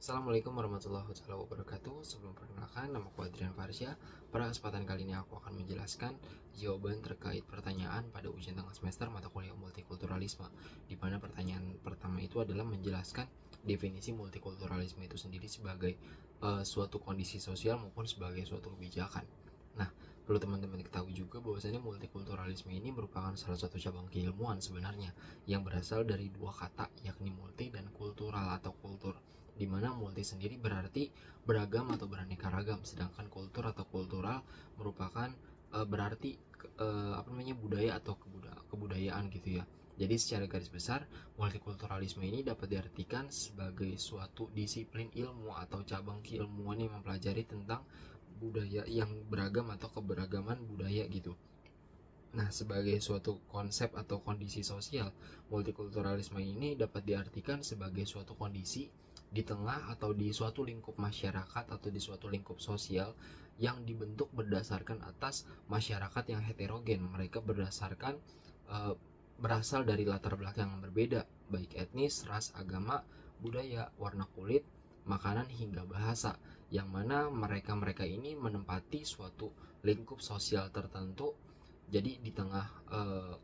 Assalamualaikum warahmatullahi wabarakatuh. Sebelum perkenalkan, nama aku Adrian Farsya. Pada kesempatan kali ini aku akan menjelaskan jawaban terkait pertanyaan pada ujian tengah semester mata kuliah multikulturalisme, di mana pertanyaan pertama itu adalah menjelaskan definisi multikulturalisme itu sendiri sebagai suatu kondisi sosial maupun sebagai suatu kebijakan. Nah, perlu teman-teman ketahui juga bahwasanya multikulturalisme ini merupakan salah satu cabang keilmuan sebenarnya yang berasal dari dua kata, yakni multi dan kultural atau kultur, di mana multi sendiri berarti beragam atau beraneka ragam, sedangkan kultur atau kultural merupakan berarti budaya atau kebudayaan gitu ya. Jadi secara garis besar, multikulturalisme ini dapat diartikan sebagai suatu disiplin ilmu atau cabang keilmuan yang mempelajari tentang budaya yang beragam atau keberagaman budaya gitu. Nah, sebagai suatu konsep atau kondisi sosial, multikulturalisme ini dapat diartikan sebagai suatu kondisi di tengah atau di suatu lingkup masyarakat atau di suatu lingkup sosial yang dibentuk berdasarkan atas masyarakat yang heterogen. Mereka berdasarkan uh, berasal dari latar belakang yang berbeda, baik etnis, ras, agama, budaya, warna kulit, makanan hingga bahasa, yang mana mereka-mereka ini menempati suatu lingkup sosial tertentu. Jadi di tengah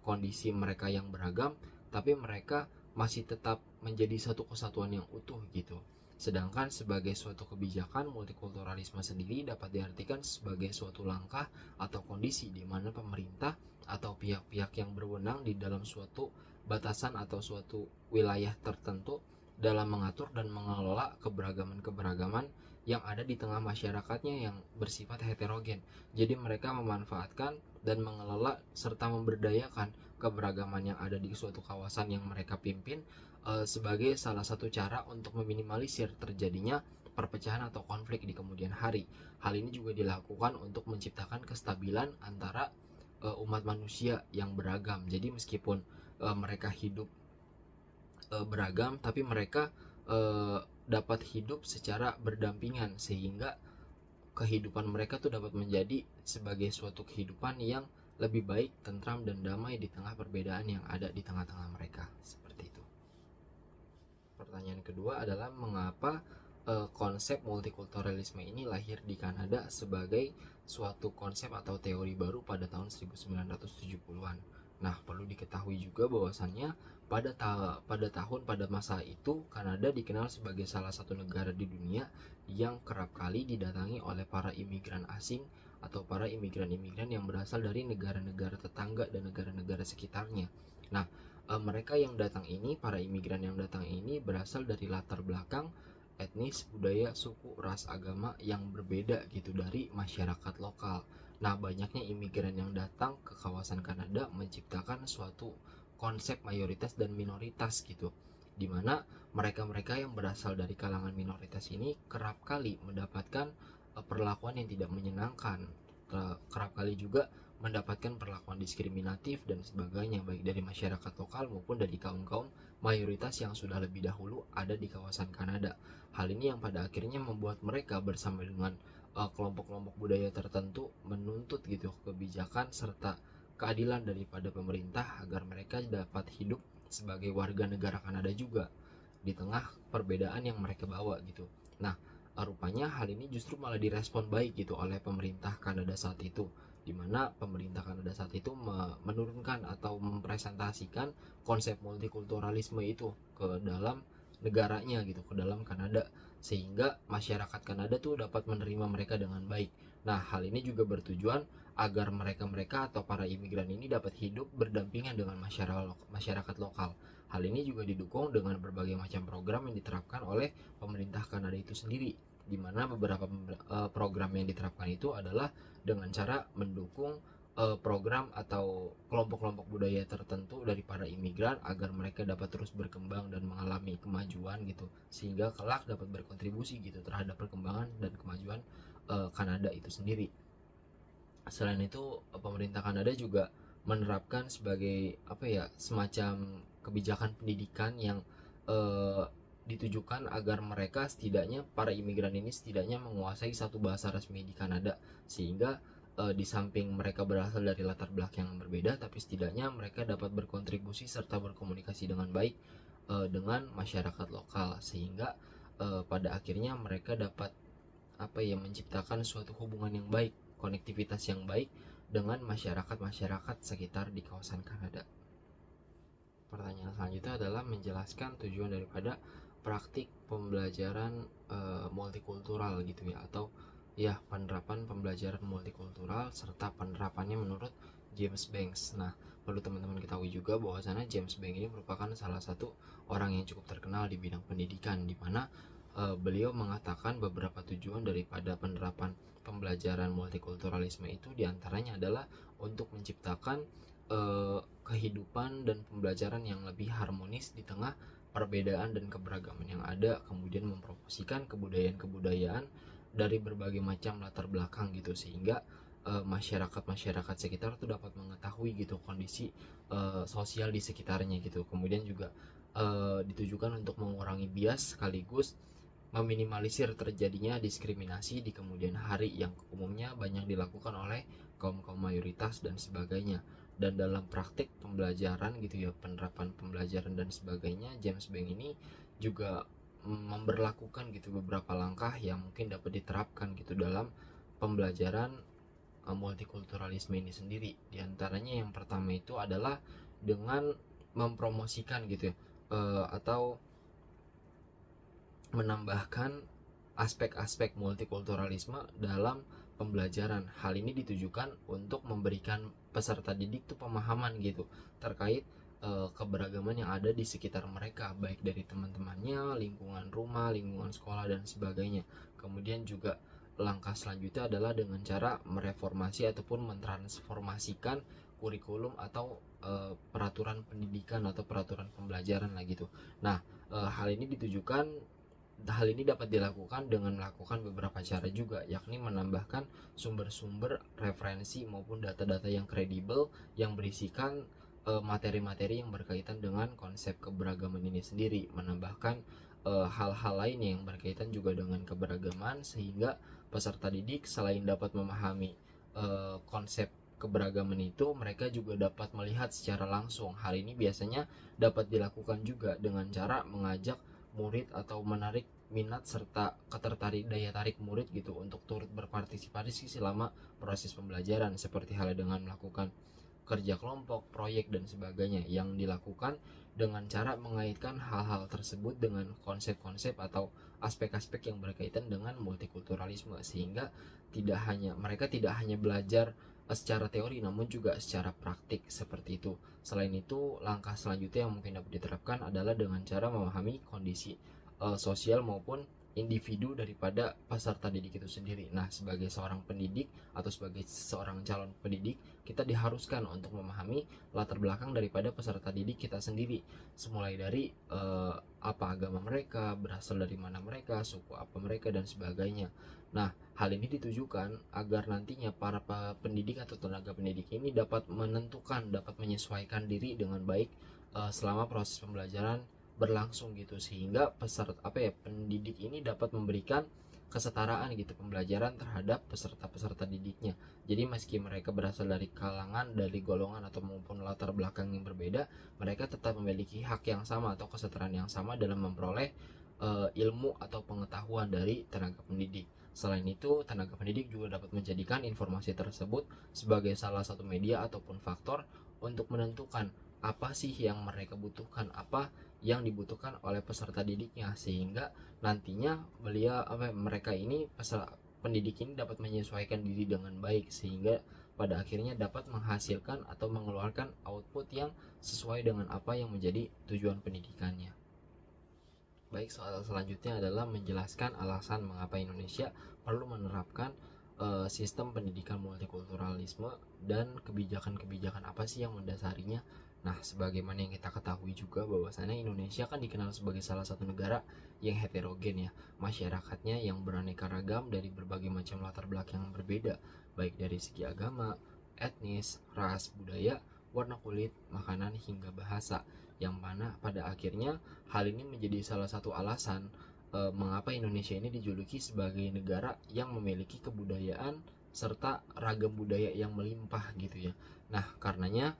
kondisi mereka yang beragam, tapi mereka masih tetap menjadi satu kesatuan yang utuh gitu. Sedangkan sebagai suatu kebijakan, multikulturalisme sendiri dapat diartikan sebagai suatu langkah atau kondisi di mana pemerintah atau pihak-pihak yang berwenang di dalam suatu batasan atau suatu wilayah tertentu dalam mengatur dan mengelola keberagaman-keberagaman yang ada di tengah masyarakatnya yang bersifat heterogen. Jadi mereka memanfaatkan dan mengelola serta memberdayakan keberagaman yang ada di suatu kawasan yang mereka pimpin sebagai salah satu cara untuk meminimalisir terjadinya perpecahan atau konflik di kemudian hari. Hal ini juga dilakukan untuk menciptakan kestabilan antara umat manusia yang beragam. Jadi meskipun mereka hidup beragam, tapi mereka dapat hidup secara berdampingan sehingga kehidupan mereka tuh dapat menjadi sebagai suatu kehidupan yang lebih baik, tentram dan damai di tengah perbedaan yang ada di tengah-tengah mereka. Seperti itu. Pertanyaan kedua adalah mengapa konsep multikulturalisme ini lahir di Kanada sebagai suatu konsep atau teori baru pada tahun 1970-an. Nah, perlu diketahui juga bahwasannya pada masa itu Kanada dikenal sebagai salah satu negara di dunia yang kerap kali didatangi oleh para imigran asing atau para imigran-imigran yang berasal dari negara-negara tetangga dan negara-negara sekitarnya. Nah, mereka yang datang ini, para imigran yang datang ini berasal dari latar belakang etnis, budaya, suku, ras, agama yang berbeda gitu dari masyarakat lokal. Nah, banyaknya imigran yang datang ke kawasan Kanada menciptakan suatu konsep mayoritas dan minoritas gitu, dimana mereka-mereka yang berasal dari kalangan minoritas ini kerap kali mendapatkan perlakuan yang tidak menyenangkan, kerap kali juga mendapatkan perlakuan diskriminatif dan sebagainya, baik dari masyarakat lokal maupun dari kaum-kaum mayoritas yang sudah lebih dahulu ada di kawasan Kanada. Hal ini yang pada akhirnya membuat mereka bersama dengan kelompok-kelompok budaya tertentu menuntut gitu kebijakan serta keadilan daripada pemerintah agar mereka dapat hidup sebagai warga negara Kanada juga di tengah perbedaan yang mereka bawa gitu. Nah, rupanya hal ini justru malah direspon baik gitu oleh pemerintah Kanada saat itu, di mana pemerintah Kanada saat itu menurunkan atau mempresentasikan konsep multikulturalisme itu ke dalam negaranya gitu, ke dalam Kanada, sehingga masyarakat Kanada tuh dapat menerima mereka dengan baik. Nah, hal ini juga bertujuan agar mereka-mereka atau para imigran ini dapat hidup berdampingan dengan masyarakat lokal. Hal ini juga didukung dengan berbagai macam program yang diterapkan oleh pemerintah Kanada itu sendiri, di mana beberapa program yang diterapkan itu adalah dengan cara mendukung program atau kelompok-kelompok budaya tertentu dari para imigran agar mereka dapat terus berkembang dan mengalami kemajuan gitu, sehingga kelak dapat berkontribusi gitu terhadap perkembangan dan kemajuan Kanada itu sendiri. Selain itu, pemerintah Kanada juga menerapkan sebagai semacam kebijakan pendidikan yang eh, ditujukan agar mereka setidaknya para imigran ini setidaknya menguasai satu bahasa resmi di Kanada, sehingga di samping mereka berasal dari latar belakang yang berbeda, tapi setidaknya mereka dapat berkontribusi serta berkomunikasi dengan baik dengan masyarakat lokal, sehingga pada akhirnya mereka dapat menciptakan suatu hubungan yang baik, konektivitas yang baik dengan masyarakat sekitar di kawasan Kanada. Pertanyaan selanjutnya adalah menjelaskan tujuan daripada praktik pembelajaran multikultural gitu ya, atau ya penerapan pembelajaran multikultural serta penerapannya menurut James Banks. Nah, perlu teman-teman ketahui juga bahwasanya James Banks ini merupakan salah satu orang yang cukup terkenal di bidang pendidikan, di mana beliau mengatakan beberapa tujuan daripada penerapan pembelajaran multikulturalisme itu diantaranya adalah untuk menciptakan kehidupan dan pembelajaran yang lebih harmonis di tengah perbedaan dan keberagaman yang ada, kemudian mempromosikan kebudayaan-kebudayaan dari berbagai macam latar belakang gitu, sehingga masyarakat sekitar tuh dapat mengetahui gitu kondisi sosial di sekitarnya gitu. Kemudian juga ditujukan untuk mengurangi bias sekaligus meminimalisir terjadinya diskriminasi di kemudian hari yang umumnya banyak dilakukan oleh kaum-kaum mayoritas dan sebagainya. Dan dalam praktik pembelajaran gitu ya, penerapan pembelajaran dan sebagainya, James Banks ini juga memberlakukan gitu beberapa langkah yang mungkin dapat diterapkan gitu dalam pembelajaran multikulturalisme ini sendiri. Di antaranya yang pertama itu adalah dengan mempromosikan gitu ya, atau menambahkan aspek-aspek multikulturalisme dalam pembelajaran. Hal ini ditujukan untuk memberikan peserta didik tuh pemahaman gitu terkait keberagaman yang ada di sekitar mereka, baik dari teman-temannya, lingkungan rumah, lingkungan sekolah dan sebagainya. Kemudian juga langkah selanjutnya adalah dengan cara mereformasi ataupun mentransformasikan kurikulum atau peraturan pendidikan atau peraturan pembelajaran lah gitu. Nah, hal ini dapat dilakukan dengan melakukan beberapa cara juga, yakni menambahkan sumber-sumber referensi maupun data-data yang kredibel yang berisikan materi-materi yang berkaitan dengan konsep keberagaman ini sendiri, menambahkan hal-hal lain yang berkaitan juga dengan keberagaman, sehingga peserta didik selain dapat memahami konsep keberagaman itu, mereka juga dapat melihat secara langsung. Hal ini biasanya dapat dilakukan juga dengan cara mengajak murid atau menarik minat serta daya tarik murid gitu untuk turut berpartisipasi selama proses pembelajaran, seperti halnya dengan melakukan kerja kelompok, proyek dan sebagainya, yang dilakukan dengan cara mengaitkan hal-hal tersebut dengan konsep-konsep atau aspek-aspek yang berkaitan dengan multikulturalisme, sehingga mereka tidak hanya belajar secara teori namun juga secara praktik seperti itu. Selain itu, langkah selanjutnya yang mungkin dapat diterapkan adalah dengan cara memahami kondisi sosial maupun individu daripada peserta didik itu sendiri. Nah, sebagai seorang pendidik atau sebagai seorang calon pendidik, kita diharuskan untuk memahami latar belakang daripada peserta didik kita sendiri, semulai dari apa agama mereka, berasal dari mana mereka, suku apa mereka dan sebagainya. Nah, hal ini ditujukan agar nantinya para pendidik atau tenaga pendidik ini dapat menyesuaikan diri dengan baik selama proses pembelajaran berlangsung gitu, sehingga pendidik ini dapat memberikan kesetaraan gitu pembelajaran terhadap peserta-peserta didiknya. Jadi meski mereka berasal dari kalangan, dari golongan atau maupun latar belakang yang berbeda, mereka tetap memiliki hak yang sama atau kesetaraan yang sama dalam memperoleh ilmu atau pengetahuan dari tenaga pendidik. Selain itu, tenaga pendidik juga dapat menjadikan informasi tersebut sebagai salah satu media ataupun faktor untuk menentukan apa sih yang mereka butuhkan, apa yang dibutuhkan oleh peserta didiknya, sehingga nantinya pendidik ini dapat menyesuaikan diri dengan baik, sehingga pada akhirnya dapat menghasilkan atau mengeluarkan output yang sesuai dengan apa yang menjadi tujuan pendidikannya. Baik, soal selanjutnya adalah menjelaskan alasan mengapa Indonesia perlu menerapkan sistem pendidikan multikulturalisme dan kebijakan-kebijakan apa sih yang mendasarinya. Nah, sebagaimana yang kita ketahui juga bahwasannya Indonesia kan dikenal sebagai salah satu negara yang heterogen ya, masyarakatnya yang beraneka ragam dari berbagai macam latar belakang yang berbeda, baik dari segi agama, etnis, ras, budaya, warna kulit, makanan hingga bahasa, yang mana pada akhirnya hal ini menjadi salah satu alasan mengapa Indonesia ini dijuluki sebagai negara yang memiliki kebudayaan serta ragam budaya yang melimpah gitu ya. Nah, karenanya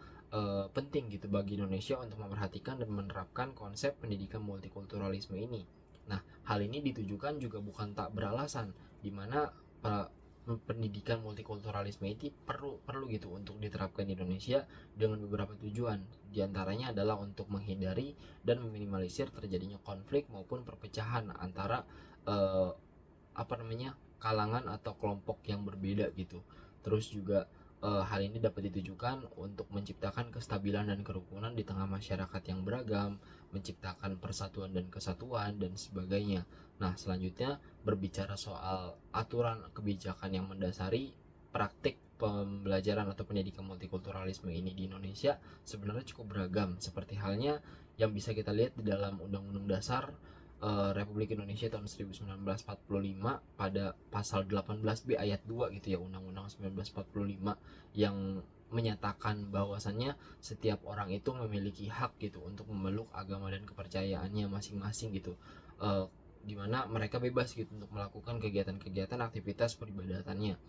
penting gitu bagi Indonesia untuk memperhatikan dan menerapkan konsep pendidikan multikulturalisme ini. Nah, hal ini ditujukan juga bukan tak beralasan, di mana pendidikan multikulturalisme itu perlu gitu untuk diterapkan di Indonesia dengan beberapa tujuan. Di antaranya adalah untuk menghindari dan meminimalisir terjadinya konflik maupun perpecahan antara eh, kalangan atau kelompok yang berbeda gitu. Terus juga hal ini dapat ditujukan untuk menciptakan kestabilan dan kerukunan di tengah masyarakat yang beragam, menciptakan persatuan dan kesatuan dan sebagainya. Nah, selanjutnya berbicara soal aturan kebijakan yang mendasari praktik pembelajaran atau pendidikan multikulturalisme ini di Indonesia sebenarnya cukup beragam, seperti halnya yang bisa kita lihat di dalam Undang-Undang Dasar Republik Indonesia tahun 1945 pada pasal 18B ayat 2 gitu ya, Undang-Undang 1945, yang menyatakan bahwasannya setiap orang itu memiliki hak gitu untuk memeluk agama dan kepercayaannya masing-masing gitu, dimana mereka bebas gitu untuk melakukan kegiatan-kegiatan aktivitas peribadatannya.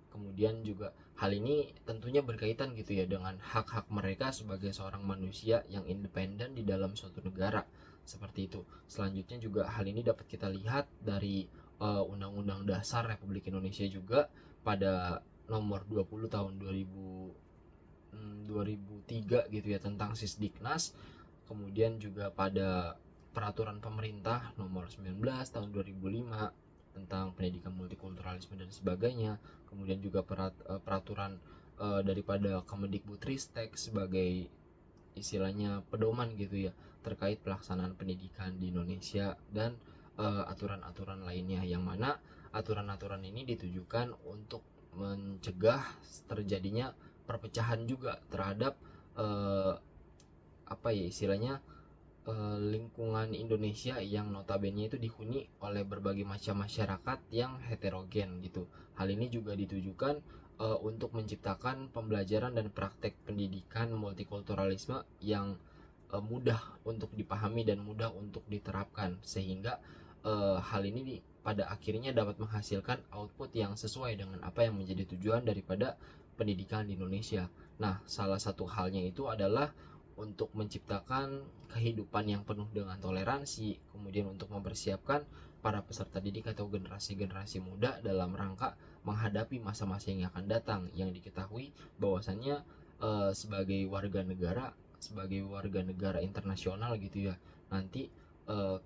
Kemudian juga hal ini tentunya berkaitan gitu ya dengan hak-hak mereka sebagai seorang manusia yang independen di dalam suatu negara, seperti itu. Selanjutnya juga hal ini dapat kita lihat dari Undang-Undang Dasar Republik Indonesia juga pada nomor 20 tahun 2003 gitu ya, tentang Sisdiknas. Kemudian juga pada peraturan pemerintah nomor 19 tahun 2005 tentang pendidikan multikulturalisme dan sebagainya. Kemudian juga peraturan daripada Kemendikbudristek sebagai istilahnya pedoman gitu ya terkait pelaksanaan pendidikan di Indonesia, dan aturan-aturan lainnya, yang mana aturan-aturan ini ditujukan untuk mencegah terjadinya perpecahan juga terhadap istilahnya lingkungan Indonesia yang notabene itu dihuni oleh berbagai macam masyarakat yang heterogen gitu. Hal ini juga ditujukan untuk menciptakan pembelajaran dan praktek pendidikan multikulturalisme yang mudah untuk dipahami dan mudah untuk diterapkan, sehingga hal ini pada akhirnya dapat menghasilkan output yang sesuai dengan apa yang menjadi tujuan daripada pendidikan di Indonesia. Nah, salah satu halnya itu adalah untuk menciptakan kehidupan yang penuh dengan toleransi, kemudian untuk mempersiapkan para peserta didik atau generasi-generasi muda dalam rangka menghadapi masa-masa yang akan datang, yang diketahui bahwasannya sebagai warga negara internasional gitu ya, nanti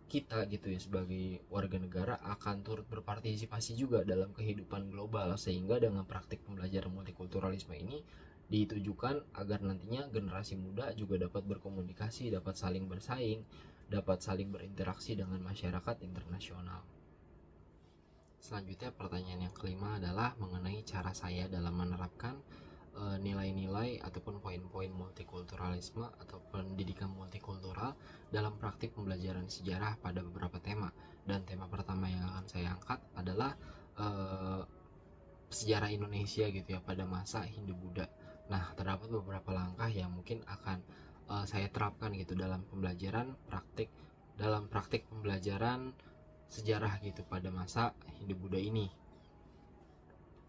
kita gitu ya sebagai warga negara akan turut berpartisipasi juga dalam kehidupan global, sehingga dengan praktik pembelajaran multikulturalisme ini ditujukan agar nantinya generasi muda juga dapat berkomunikasi, dapat saling bersaing, dapat saling berinteraksi dengan masyarakat internasional. Selanjutnya pertanyaan yang kelima adalah mengenai cara saya dalam menerapkan nilai-nilai ataupun poin-poin multikulturalisme atau pendidikan multikultural dalam praktik pembelajaran sejarah pada beberapa tema. Dan tema pertama yang akan saya angkat adalah sejarah Indonesia gitu ya pada masa Hindu-Buddha. Nah, terdapat beberapa langkah yang mungkin akan saya terapkan gitu dalam praktik pembelajaran sejarah gitu pada masa Hindu-Buddha ini.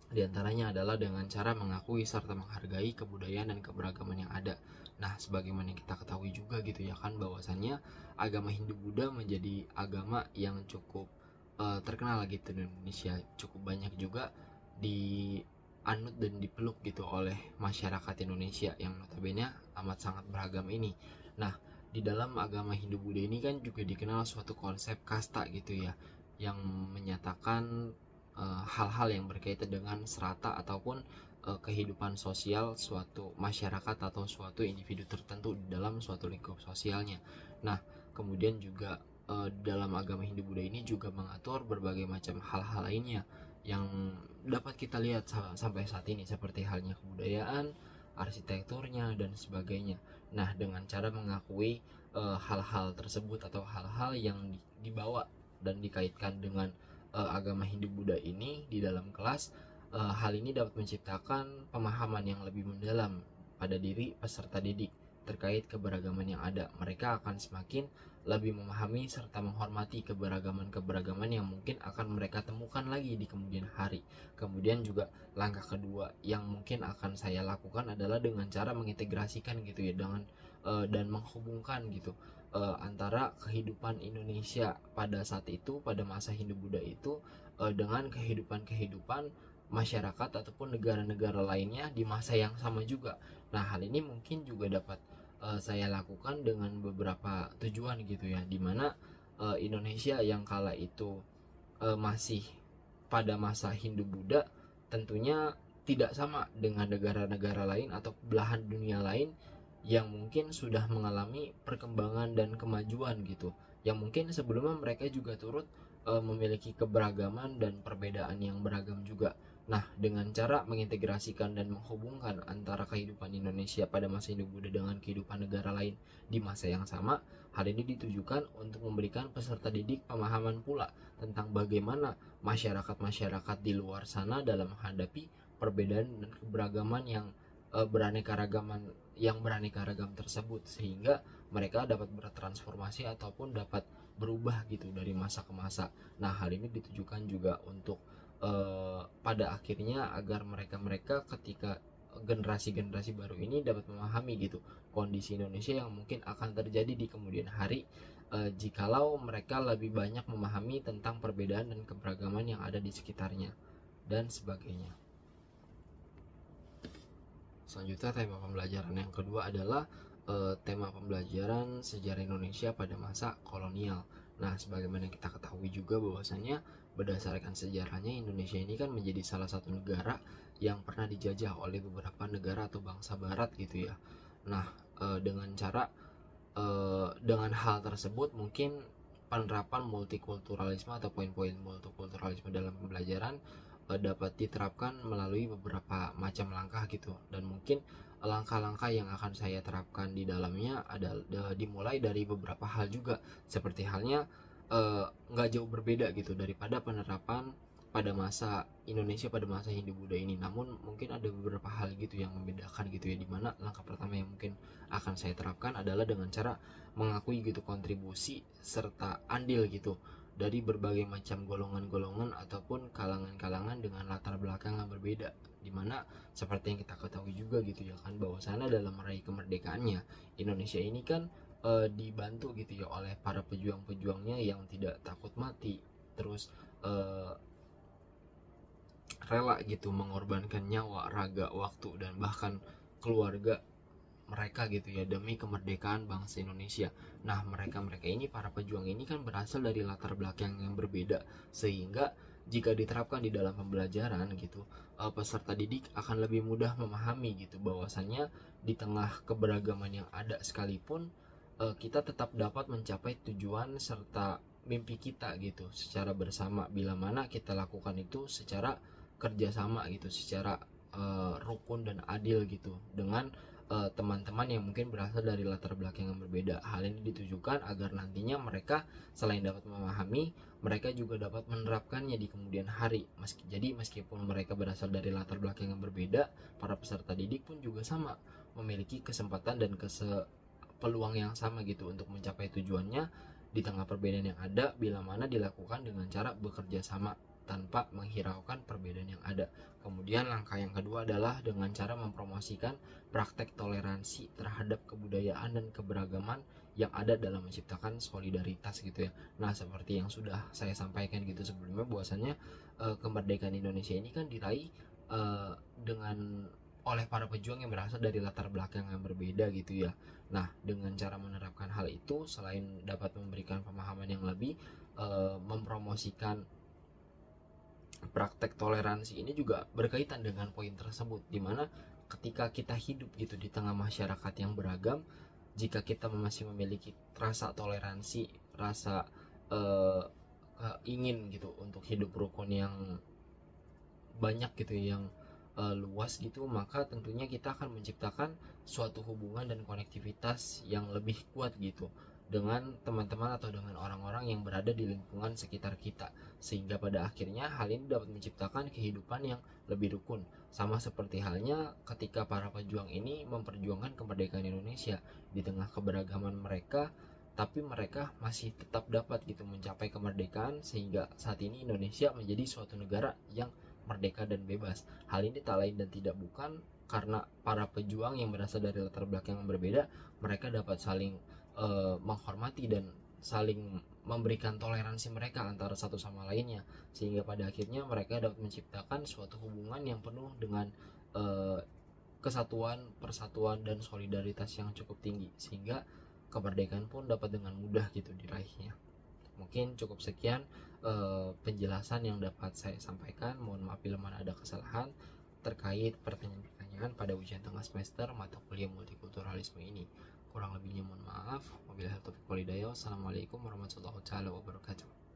Di antaranya adalah dengan cara mengakui serta menghargai kebudayaan dan keberagaman yang ada. Nah, sebagaimana kita ketahui juga gitu ya kan, bahwasannya agama Hindu-Buddha menjadi agama yang cukup terkenal gitu di Indonesia, cukup banyak juga dianut dan dipeluk gitu oleh masyarakat Indonesia yang notabene amat sangat beragam ini. Nah, di dalam agama Hindu-Buddha ini kan juga dikenal suatu konsep kasta gitu ya, yang menyatakan hal-hal yang berkaitan dengan serata ataupun kehidupan sosial suatu masyarakat atau suatu individu tertentu di dalam suatu lingkup sosialnya. Nah, kemudian juga dalam agama Hindu-Buddha ini juga mengatur berbagai macam hal-hal lainnya yang dapat kita lihat sampai saat ini, seperti halnya kebudayaan, arsitekturnya dan sebagainya. Nah, dengan cara mengakui hal-hal tersebut atau hal-hal yang dibawa dan dikaitkan dengan agama Hindu-Buddha ini di dalam kelas, hal ini dapat menciptakan pemahaman yang lebih mendalam pada diri peserta didik terkait keberagaman yang ada. Mereka akan semakin lebih memahami serta menghormati keberagaman yang mungkin akan mereka temukan lagi di kemudian hari. Kemudian juga langkah kedua yang mungkin akan saya lakukan adalah dengan cara mengintegrasikan gitu ya dengan dan menghubungkan gitu antara kehidupan Indonesia pada saat itu, pada masa Hindu-Buddha itu, dengan kehidupan masyarakat ataupun negara-negara lainnya di masa yang sama juga. Nah, hal ini mungkin juga dapat saya lakukan dengan beberapa tujuan gitu ya, dimana Indonesia yang kala itu masih pada masa Hindu-Buddha tentunya tidak sama dengan negara-negara lain atau belahan dunia lain yang mungkin sudah mengalami perkembangan dan kemajuan gitu, yang mungkin sebelumnya mereka juga turut memiliki keberagaman dan perbedaan yang beragam juga. Nah, dengan cara mengintegrasikan dan menghubungkan antara kehidupan Indonesia pada masa Hindu-Buddha dengan kehidupan negara lain di masa yang sama, hal ini ditujukan untuk memberikan peserta didik pemahaman pula tentang bagaimana masyarakat-masyarakat di luar sana dalam menghadapi perbedaan dan keberagaman yang beraneka ragam tersebut, sehingga mereka dapat bertransformasi ataupun dapat berubah gitu dari masa ke masa. Nah, hal ini ditujukan juga untuk pada akhirnya agar mereka ketika generasi-generasi baru ini dapat memahami gitu kondisi Indonesia yang mungkin akan terjadi di kemudian hari, jikalau mereka lebih banyak memahami tentang perbedaan dan keberagaman yang ada di sekitarnya dan sebagainya. Selanjutnya, tema pembelajaran yang kedua adalah tema pembelajaran sejarah Indonesia pada masa kolonial. Nah, sebagaimana kita ketahui juga bahwasanya berdasarkan sejarahnya, Indonesia ini kan menjadi salah satu negara yang pernah dijajah oleh beberapa negara atau bangsa barat gitu ya. Nah, dengan hal tersebut mungkin penerapan multikulturalisme atau poin-poin multikulturalisme dalam pembelajaran dapat diterapkan melalui beberapa macam langkah gitu, dan mungkin langkah-langkah yang akan saya terapkan di dalamnya adalah dimulai dari beberapa hal juga, seperti halnya nggak jauh berbeda gitu daripada penerapan pada masa Indonesia pada masa Hindu-Buddha ini, namun mungkin ada beberapa hal gitu yang membedakan gitu ya, dimana langkah pertama yang mungkin akan saya terapkan adalah dengan cara mengakui gitu kontribusi serta andil gitu dari berbagai macam golongan-golongan ataupun kalangan-kalangan dengan latar belakang yang berbeda, dimana seperti yang kita ketahui juga gitu ya kan, bahwasanya dalam meraih kemerdekaannya Indonesia ini kan dibantu gitu ya oleh para pejuang-pejuangnya yang tidak takut mati, terus rela gitu mengorbankan nyawa, raga, waktu, dan bahkan keluarga mereka gitu ya demi kemerdekaan bangsa Indonesia. Nah, mereka ini, para pejuang ini kan berasal dari latar belakang yang berbeda, sehingga jika diterapkan di dalam pembelajaran gitu, peserta didik akan lebih mudah memahami gitu bahwasannya di tengah keberagaman yang ada sekalipun, kita tetap dapat mencapai tujuan serta mimpi kita gitu secara bersama, bila mana kita lakukan itu secara kerjasama gitu, secara rukun dan adil gitu dengan teman-teman yang mungkin berasal dari latar belakang yang berbeda. Hal ini ditujukan agar nantinya mereka selain dapat memahami, mereka juga dapat menerapkannya di kemudian hari. Jadi meskipun mereka berasal dari latar belakang yang berbeda, para peserta didik pun juga sama memiliki kesempatan dan peluang yang sama gitu untuk mencapai tujuannya di tengah perbedaan yang ada, bila mana dilakukan dengan cara bekerja sama tanpa menghiraukan perbedaan yang ada. Kemudian langkah yang kedua adalah dengan cara mempromosikan praktek toleransi terhadap kebudayaan dan keberagaman yang ada dalam menciptakan solidaritas gitu ya. Nah, seperti yang sudah saya sampaikan gitu sebelumnya, bahwasannya kemerdekaan Indonesia ini kan diraih dengan oleh para pejuang yang berasal dari latar belakang yang berbeda gitu ya. Nah, dengan cara menerapkan hal itu, selain dapat memberikan pemahaman yang lebih, mempromosikan praktek toleransi ini juga berkaitan dengan poin tersebut, dimana ketika kita hidup gitu di tengah masyarakat yang beragam, jika kita masih memiliki rasa toleransi, rasa ingin gitu untuk hidup rukun yang banyak gitu, yang luas gitu, maka tentunya kita akan menciptakan suatu hubungan dan konektivitas yang lebih kuat gitu dengan teman-teman atau dengan orang-orang yang berada di lingkungan sekitar kita, sehingga pada akhirnya hal ini dapat menciptakan kehidupan yang lebih rukun, sama seperti halnya ketika para pejuang ini memperjuangkan kemerdekaan Indonesia di tengah keberagaman mereka, tapi mereka masih tetap dapat gitu mencapai kemerdekaan, sehingga saat ini Indonesia menjadi suatu negara yang merdeka dan bebas. Hal ini tak lain dan tidak bukan karena para pejuang yang berasal dari latar belakang yang berbeda, mereka dapat saling menghormati dan saling memberikan toleransi mereka antara satu sama lainnya, sehingga pada akhirnya mereka dapat menciptakan suatu hubungan yang penuh dengan kesatuan, persatuan, dan solidaritas yang cukup tinggi, sehingga kemerdekaan pun dapat dengan mudah gitu diraihnya. Mungkin cukup sekian penjelasan yang dapat saya sampaikan. Mohon maaf bila mana ada kesalahan terkait pertanyaan-pertanyaan pada ujian tengah semester mata kuliah multikulturalisme ini. Kurang lebihnya mohon maaf. Wabillahi taufiq wal hidayah. Wassalamualaikum warahmatullahi wabarakatuh.